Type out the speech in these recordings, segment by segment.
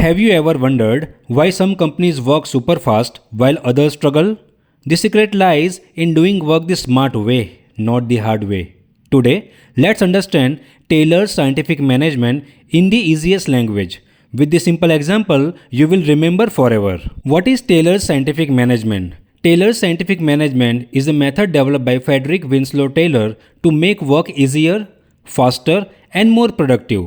have you ever wondered why some companies work super fast while others struggle? The secret lies in doing work the smart way, not the hard way. Today, let's understand Taylor's scientific management in the easiest language. With the simple example, you will remember forever. What is Taylor's scientific management? Taylor's scientific management is a method developed by Frederick Winslow Taylor to make work easier, faster, and more productive.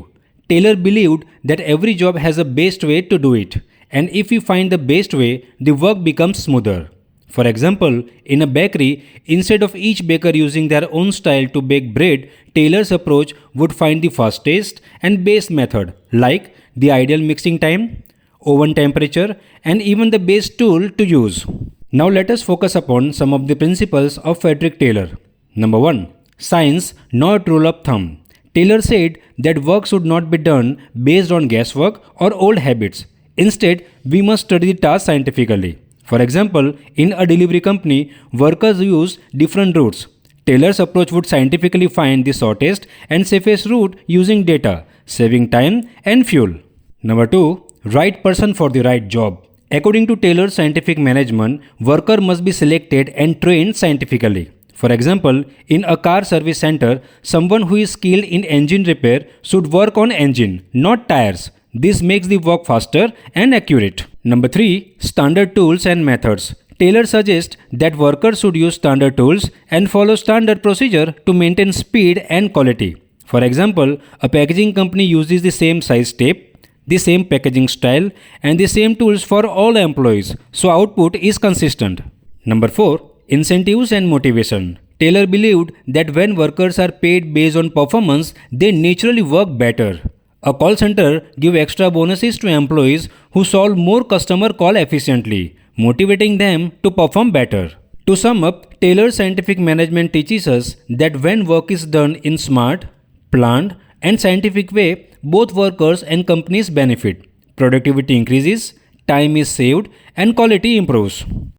Taylor believed that every job has a best way to do it, and if we find the best way, the work becomes smoother. For example, in a bakery, instead of each baker using their own style to bake bread, Taylor's approach would find the fastest and best method, like the ideal mixing time, oven temperature, and even the best tool to use. Now let us focus upon some of the principles of Frederick Taylor. Number 1. Science, not rule of thumb. Taylor said that work should not be done based on guesswork or old habits. Instead, we must study the task scientifically. For example, in a delivery company, workers use different routes. Taylor's approach would scientifically find the shortest and safest route using data, saving time and fuel. Number 2. Right person for the right job. According to Taylor's scientific management, worker must be selected and trained scientifically. For example, in a car service center, someone who is skilled in engine repair should work on engine, not tires. This makes the work faster and accurate. Number 3. Standard tools and methods. Taylor suggests that workers should use standard tools and follow standard procedure to maintain speed and quality. For example, a packaging company uses the same size tape, the same packaging style, and the same tools for all employees, so output is consistent. Number 4. Incentives and motivation. Taylor believed that when workers are paid based on performance, they naturally work better. A call center gives extra bonuses to employees who solve more customer call efficiently, motivating them to perform better. To sum up, Taylor's scientific management teaches us that when work is done in smart, planned, and scientific way, both workers and companies benefit. Productivity increases, time is saved, and quality improves.